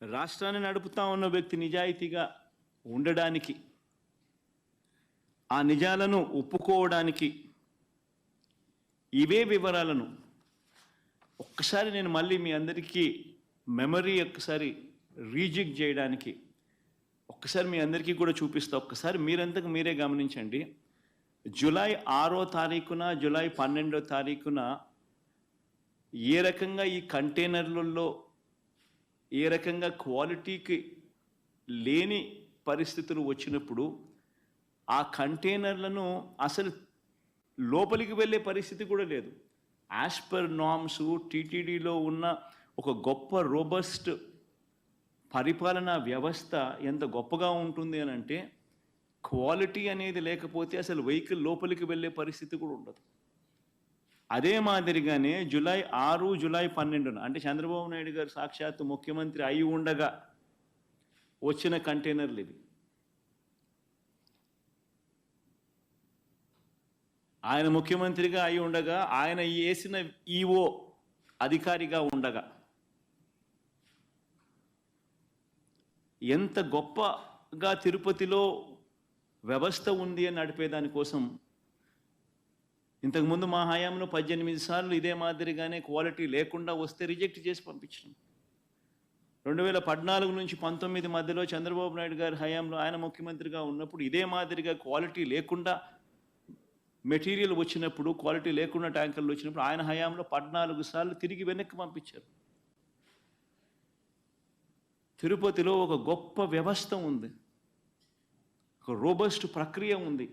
రాష్ట్రాన్ని నడుపుతా ఉన్న వ్యక్తి నిజాయితీగా ఉండడానికి, ఆ నిజాలను ఒప్పుకోవడానికి ఇవే వివరాలను ఒక్కసారి నేను మళ్ళీ మీ అందరికీ మెమరీ ఒక్కసారి రీజెక్ట్ చేయడానికి ఒక్కసారి మీ అందరికీ కూడా చూపిస్తా. ఒక్కసారి మీరంతకు మీరే గమనించండి. జూలై 6వ తారీఖున, జూలై 12వ తారీఖున ఏ రకంగా ఈ కంటైనర్లలో ఏ రకంగా క్వాలిటీకి లేని పరిస్థితులు వచ్చినప్పుడు ఆ కంటైనర్లను అసలు లోపలికి వెళ్ళే పరిస్థితి కూడా లేదు. యాజ్ పర్ నార్మ్స్ టీటీడీలో ఉన్న ఒక గొప్ప రోబస్ట్ పరిపాలనా వ్యవస్థ ఎంత గొప్పగా ఉంటుంది అని అంటే, క్వాలిటీ అనేది లేకపోతే అసలు వెహికల్ లోపలికి వెళ్ళే పరిస్థితి కూడా ఉండదు. అదే మాదిరిగానే జూలై 6, జూలై 12 అంటే చంద్రబాబు నాయుడు గారు సాక్షాత్తు ముఖ్యమంత్రి అయి ఉండగా వచ్చిన కంటైనర్లు ఇవి. ఆయన ముఖ్యమంత్రిగా అయి ఉండగా, ఆయన వేసిన ఈఓ అధికారిగా ఉండగా ఎంత గొప్పగా తిరుపతిలో వ్యవస్థ ఉంది అని నడిపేదానికోసం ఇంతకుముందు మా హయాంలో 18 సార్లు ఇదే మాదిరిగానే క్వాలిటీ లేకుండా వస్తే రిజెక్ట్ చేసి పంపించాం. 2014 నుంచి 19 మధ్యలో చంద్రబాబు నాయుడు గారి హయాంలో ఆయన ముఖ్యమంత్రిగా ఉన్నప్పుడు ఇదే మాదిరిగా క్వాలిటీ లేకుండా మెటీరియల్ వచ్చినప్పుడు, క్వాలిటీ లేకుండా ట్యాంకర్లు వచ్చినప్పుడు ఆయన హయాంలో 14 సార్లు తిరిగి వెనక్కి పంపించారు. తిరుపతిలో ఒక గొప్ప వ్యవస్థ ఉంది, ఒక రోబస్ట్ ప్రక్రియ ఉంది.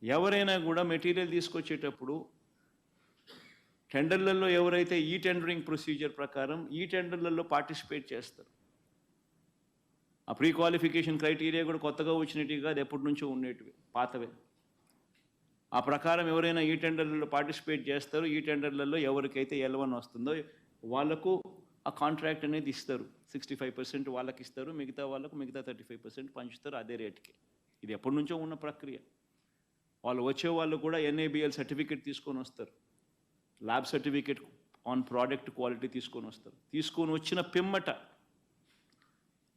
ఎవరైనా కూడా మెటీరియల్ తీసుకొచ్చేటప్పుడు టెండర్లలో ఎవరైతే ఈ టెండరింగ్ ప్రొసీజర్ ప్రకారం ఈ టెండర్లలో పార్టిసిపేట్ చేస్తారు, ఆ ప్రీ క్వాలిఫికేషన్ క్రైటీరియా కూడా కొత్తగా వచ్చినట్టుగా కాదు, ఎప్పటి నుంచో ఉండేటివి, పాతవే. ఆ ప్రకారం ఎవరైనా ఈ టెండర్లలో పార్టిసిపేట్ చేస్తారు. ఈ టెండర్లలో ఎవరికైతే L1 వస్తుందో వాళ్లకు ఆ కాంట్రాక్ట్ అనేది ఇస్తారు. 65% వాళ్ళకి ఇస్తారు, మిగతా వాళ్ళకు మిగతా 35% పంచుతారు అదే రేట్కి. ఇది ఎప్పటి నుంచో ఉన్న ప్రక్రియ. వాళ్ళు వచ్చే వాళ్ళు కూడా NABL సర్టిఫికేట్ తీసుకొని వస్తారు, lab certificate on product quality తీసుకొని వస్తారు. తీసుకొని వచ్చిన పిమ్మట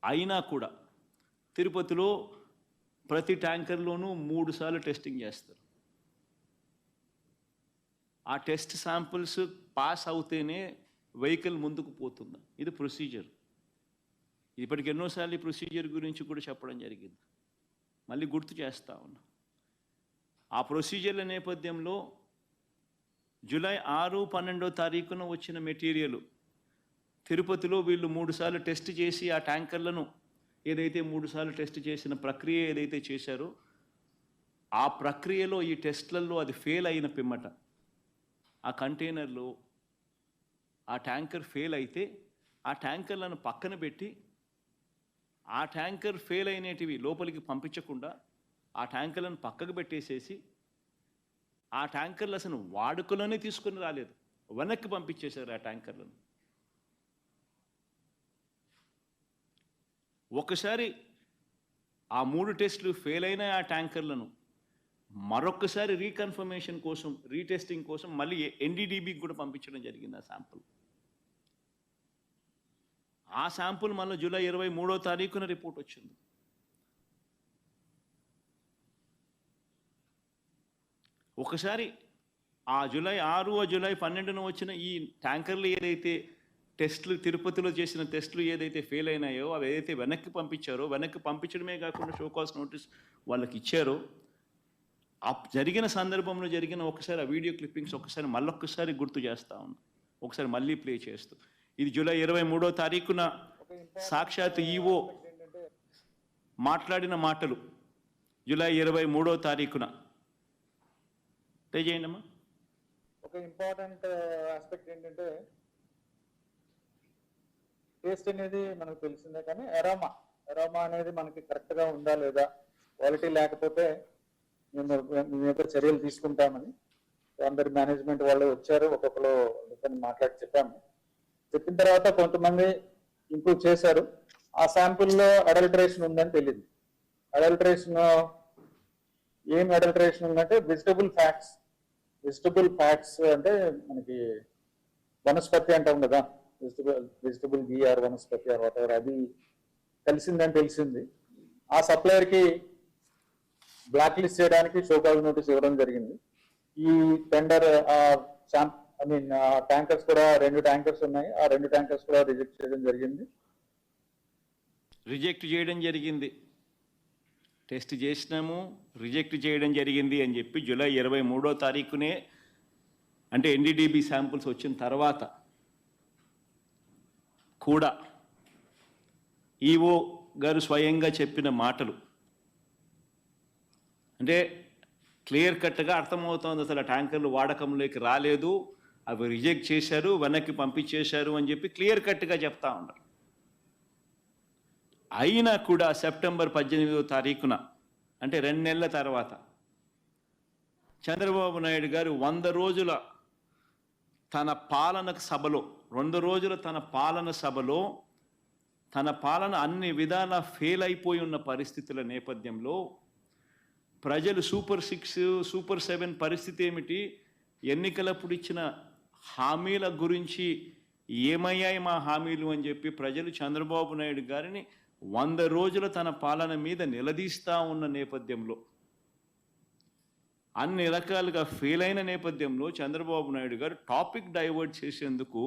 అయినా కూడా తిరుపతిలో ప్రతి ట్యాంకర్లోనూ 3 సార్లు టెస్టింగ్ చేస్తారు. ఆ టెస్ట్ శాంపుల్స్ పాస్ అవుతేనే వెహికల్ ముందుకు పోతుంది. ఇది ప్రొసీజర్. ఇప్పటికి ఎన్నోసార్లు ఈ ప్రొసీజర్ గురించి కూడా చెప్పడం జరిగింది, మళ్ళీ గుర్తు చేస్తా ఉన్నా. ఆ ప్రొసీజర్ల నేపథ్యంలో జూలై 6, 12వ తారీఖున వచ్చిన మెటీరియల్ తిరుపతిలో వీళ్ళు 3 సార్లు టెస్ట్ చేసి ఆ ట్యాంకర్లను ఏదైతే 3 సార్లు టెస్ట్ చేసిన ప్రక్రియ ఏదైతే చేశారో ఆ ప్రక్రియలో ఈ టెస్ట్లలో అది ఫెయిల్ అయిన పిమ్మట ఆ కంటైనర్లో ఆ ట్యాంకర్ ఫెయిల్ అయితే ఆ ట్యాంకర్లను పక్కన పెట్టి ఆ ట్యాంకర్ ఫెయిల్ అయినటివి లోపలికి పంపించకుండా ఆ ట్యాంకర్లను పక్కకు పెట్టేసేసి ఆ ట్యాంకర్లు అసలు వాడుకలోనే తీసుకొని రాలేదు, వెనక్కి పంపించేశారు ఆ ట్యాంకర్లను. ఒకసారి ఆ 3 టెస్టులు ఫెయిల్ అయిన ఆ ట్యాంకర్లను మరొకసారి రీకన్ఫర్మేషన్ కోసం, రీటెస్టింగ్ కోసం మళ్ళీ NDDBకి కూడా పంపించడం జరిగింది ఆ శాంపుల్. ఆ శాంపుల్ మళ్ళీ జూలై 23వ తారీఖున రిపోర్ట్ వచ్చింది. ఒకసారి ఆ జూలై 6, జూలై 12న వచ్చిన ఈ ట్యాంకర్లు ఏదైతే టెస్టులు తిరుపతిలో చేసిన టెస్టులు ఏదైతే ఫెయిల్ అయినాయో అవి ఏదైతే వెనక్కి పంపించారో, వెనక్కి పంపించడమే కాకుండా షోకాస్ నోటీస్ వాళ్ళకి ఇచ్చారో, ఆ జరిగిన సందర్భంలో జరిగిన ఒకసారి ఆ వీడియో క్లిప్పింగ్స్ ఒకసారి మళ్ళొక్కసారి గుర్తు చేస్తా ఉన్నా, ఒకసారి మళ్ళీ ప్లే చేస్తూ. ఇది జూలై 23వ తారీఖున సాక్షాత్ ఈఓ మాట్లాడిన మాటలు. జూలై 23వ తారీఖున ప్లే చేయండి అమ్మా. ఒక ఇంపార్టెంట్ ఆస్పెక్ట్ ఏంటంటే టేస్ట్ అనేది మనకు తెలిసిందే, కానీ ఎరోమా అనేది మనకి కరెక్ట్గా ఉందా లేదా, క్వాలిటీ లేకపోతే మేము చర్యలు తీసుకుంటామని అందరి మేనేజ్మెంట్ వాళ్ళు వచ్చారు. ఒక్కొక్కరు మాట్లాడి చెప్పిన తర్వాత కొంతమంది ఇంప్రూవ్ చేశారు. ఆ శాంపుల్లో అడల్టరేషన్ ఉందని తెలియదు. ఏం అడల్టరేషన్ ఉందంటే వెజిటబుల్ ఫ్యాట్స్ అంటే మనకి వనస్పతి అంటాం కదా, vegetable ghee or vanaspati or whatever అది కలిసిందని తెలిసింది. ఆ సప్లయర్కి బ్లాక్ లిస్ట్ చేయడానికి షోకాజ్ నోటీస్ ఇవ్వడం జరిగింది. ఈ టెండర్ ట్యాంకర్స్ కూడా 2 ట్యాంకర్స్ ఉన్నాయి. ఆ 2 ట్యాంకర్స్ కూడా రిజెక్ట్ చేయడం జరిగింది. టెస్ట్ చేసినాము, రిజెక్ట్ చేయడం జరిగింది అని చెప్పి జూలై 23వ తారీఖునే, అంటే ఎన్డీడీబీ శాంపుల్స్ వచ్చిన తర్వాత కూడా ఈఓ గారు స్వయంగా చెప్పిన మాటలు అంటే క్లియర్ కట్గా అర్థమవుతోంది. అసలు ఆ ట్యాంకర్లు వాడకంలోకి రాలేదు, అవి రిజెక్ట్ చేశారు, వెనక్కి పంపించేశారు అని చెప్పి క్లియర్ కట్గా చెప్తా ఉన్నారు. అయినా కూడా సెప్టెంబర్ 18వ తారీఖున, అంటే 2 నెలల తర్వాత, చంద్రబాబు నాయుడు గారు 100 రోజుల తన పాలన సభలో 2 రోజుల తన పాలన సభలో తన పాలన అన్ని విధాల ఫెయిల్ అయిపోయి ఉన్న పరిస్థితుల నేపథ్యంలో ప్రజలు సూపర్ 6, సూపర్ 7 పరిస్థితి ఏమిటి, ఎన్నికలప్పుడు ఇచ్చిన హామీల గురించి ఏమయ్యాయి మా హామీలు అని చెప్పి ప్రజలు చంద్రబాబు నాయుడు గారిని 100 రోజుల తన పాలన మీద నిలదీస్తూ ఉన్న నేపథ్యంలో, అన్ని రకాలుగా ఫెయిల్ అయిన నేపథ్యంలో చంద్రబాబు నాయుడు గారు టాపిక్ డైవర్ట్ చేసేందుకు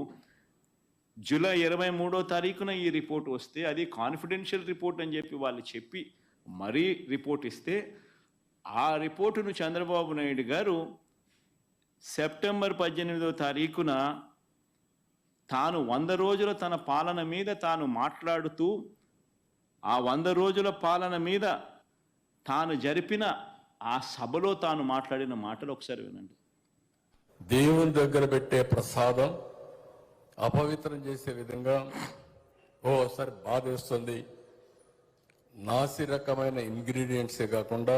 జూలై 23వ తారీఖున ఈ రిపోర్ట్ వస్తే, అది కాన్ఫిడెన్షియల్ రిపోర్ట్ అని చెప్పి వాళ్ళు చెప్పి మరీ రిపోర్ట్ ఇస్తే, ఆ రిపోర్టును చంద్రబాబు నాయుడు గారు సెప్టెంబర్ 18వ తారీఖున తాను 100 రోజుల తన పాలన మీద తాను మాట్లాడుతూ, ఆ 100 రోజుల పాలన మీద తాను జరిపిన ఆ సభలో తాను మాట్లాడిన మాటలు ఒకసారి వినండి. దేవుని దగ్గర పెట్టే ప్రసాదం అపవిత్రం చేసే విధంగా ఓసారి బాధేస్తుంది. నాసి రకమైన ఇంగ్రీడియంట్సే కాకుండా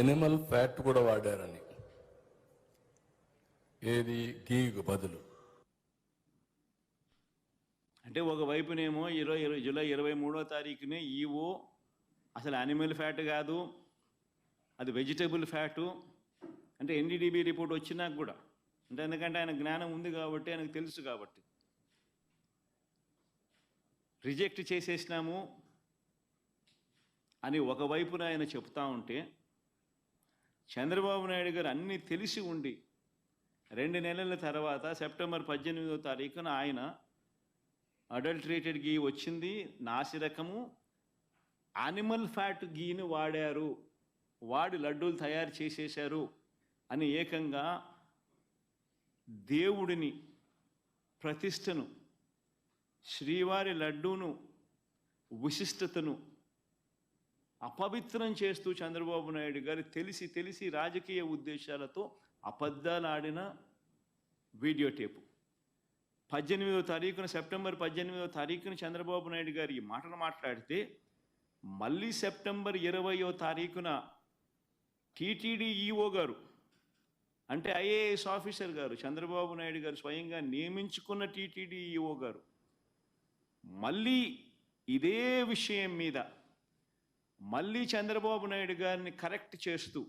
ఎనిమల్ ఫ్యాట్ కూడా వాడారని, ఏది గీకు బదులు. అంటే ఒకవైపునేమో జూలై 23వ తారీఖునే ఈవో అసలు యానిమల్ ఫ్యాట్ కాదు, అది వెజిటబుల్ ఫ్యాటు అంటే ఎన్డీడీబీ రిపోర్ట్ వచ్చినాక కూడా, అంటే ఎందుకంటే ఆయన జ్ఞానం ఉంది కాబట్టి, ఆయనకు తెలుసు కాబట్టి, రిజెక్ట్ చేసేసినాము అని ఒకవైపున ఆయన చెప్తా ఉంటే, చంద్రబాబు నాయుడు గారు అన్నీ తెలిసి ఉండి 2 నెలల తర్వాత సెప్టెంబర్ 18వ తారీఖున ఆయన అడల్ట్రేటెడ్ గీ వచ్చింది, నాసిరకము యానిమల్ ఫ్యాట్ గీని వాడారు, వాడి లడ్డూలు తయారు చేసేశారు అని ఏకంగా దేవుడిని, ప్రతిష్టను, శ్రీవారి లడ్డూను, విశిష్టతను అపవిత్రం చేస్తూ చంద్రబాబు నాయుడు గారు తెలిసి రాజకీయ ఉద్దేశాలతో అబద్ధాలు ఆడిన వీడియో టేపు 18వ తారీఖున, సెప్టెంబర్ 18వ తారీఖున చంద్రబాబు నాయుడు గారు ఈ మాటలు మాట్లాడితే, మళ్ళీ సెప్టెంబర్ 20వ తారీఖున టీటీడీ ఈఓ గారు, అంటే ఐఏఎస్ ఆఫీసర్ గారు, చంద్రబాబు నాయుడు గారు స్వయంగా నియమించుకున్న టీటీడీ ఈఓ గారు మళ్ళీ ఇదే విషయం మీద మళ్ళీ చంద్రబాబు నాయుడు గారిని కరెక్ట్ చేస్తూ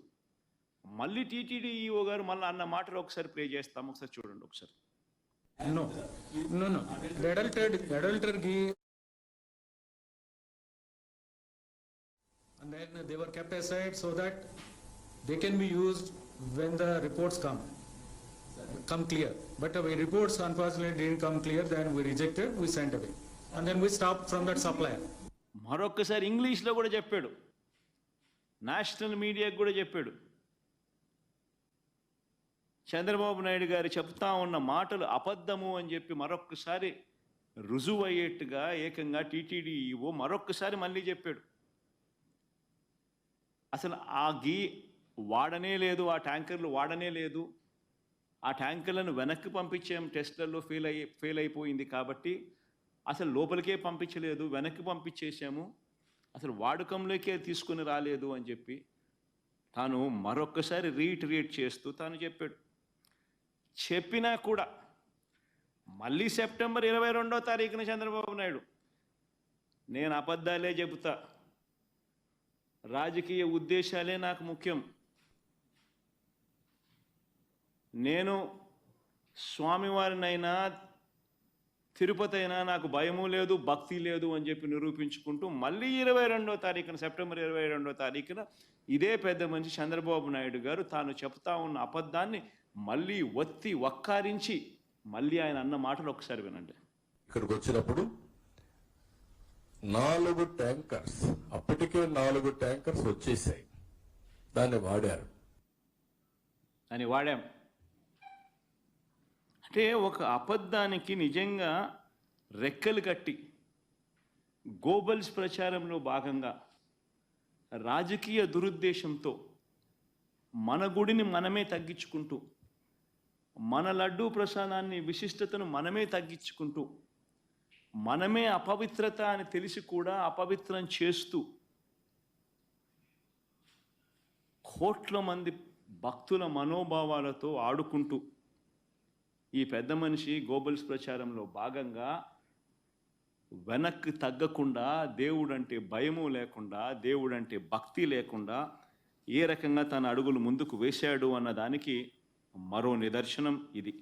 మళ్ళీ టీటీడీ ఈఓ గారు మళ్ళీ అన్న మాటలు ఒకసారి ప్లే చేస్తాం, ఒకసారి చూడండి ఒకసారి. No. The adulterated ghee, and then they were kept aside so that they can be used when the reports come clear. But our reports unfortunately didn't come clear. Then we rejected, we sent away, and then we stopped from that supplier. మరొకసారి ఇంగ్లీష్లో కూడా చెప్పాడు, national మీడియాకు కూడా చెప్పాడు. చంద్రబాబు నాయుడు గారు చెప్తా ఉన్న మాటలు అబద్ధము అని చెప్పి మరొక్కసారి రుజువు అయ్యేట్టుగా ఏకంగా టీటీడీ ఈవో మరొక్కసారి మళ్ళీ చెప్పాడు. అసలు ఆ గీ వాడనే లేదు, ఆ ట్యాంకర్లు వాడనే లేదు, ఆ ట్యాంకర్లను వెనక్కి పంపించాం, టెస్ట్లలో ఫెయిల్ అయిపోయింది కాబట్టి అసలు లోపలికే పంపించలేదు, వెనక్కి పంపించేసాము, అసలు వాడకంలోకే తీసుకుని రాలేదు అని చెప్పి తాను మరొక్కసారి రీట్ చేస్తూ తాను చెప్పాడు. చెప్పినా కూడా మళ్ళీ సెప్టెంబర్ 22వ తారీఖున చంద్రబాబు నాయుడు, నేను అబద్ధాలే చెబుతా, రాజకీయ ఉద్దేశాలే నాకు ముఖ్యం, నేను స్వామివారినైనా తిరుపతి అయినా నాకు భయము లేదు భక్తి లేదు అని చెప్పి నిరూపించుకుంటూ మళ్ళీ 22వ తారీఖున సెప్టెంబర్ 22వ తారీఖున ఇదే పెద్ద మనిషి చంద్రబాబు నాయుడు గారు తాను చెప్తా ఉన్న అబద్ధాన్ని మళ్ళీ ఒత్తి వక్కారించి మళ్ళీ ఆయన అన్న మాటలు ఒకసారి వినండి. ఇక్కడికి వచ్చినప్పుడు 4 ట్యాంకర్స్, అప్పటికే 4 ట్యాంకర్స్ వచ్చేసాయి, దాన్ని వాడారు. అని వాడాం అంటే ఒక అబద్ధానికి నిజంగా రెక్కలు కట్టి గోబల్స్ ప్రచారంలో భాగంగా రాజకీయ దురుద్దేశంతో మన గుడిని మనమే తగ్గించుకుంటూ మన లడ్డూ ప్రసాదాన్ని విశిష్టతను మనమే తగ్గించుకుంటూ మనమే అపవిత్రత అని తెలిసి కూడా అపవిత్రం చేస్తూ కోట్ల మంది భక్తుల మనోభావాలతో ఆడుకుంటూ ఈ పెద్ద మనిషి గోబల్స్ ప్రచారంలో భాగంగా వెనక్కి తగ్గకుండా దేవుడంటే భయము లేకుండా దేవుడంటే భక్తి లేకుండా ఏ రకంగా తన అడుగులు ముందుకు వేశాడు అన్నదానికి మరో నిదర్శనం ఇది.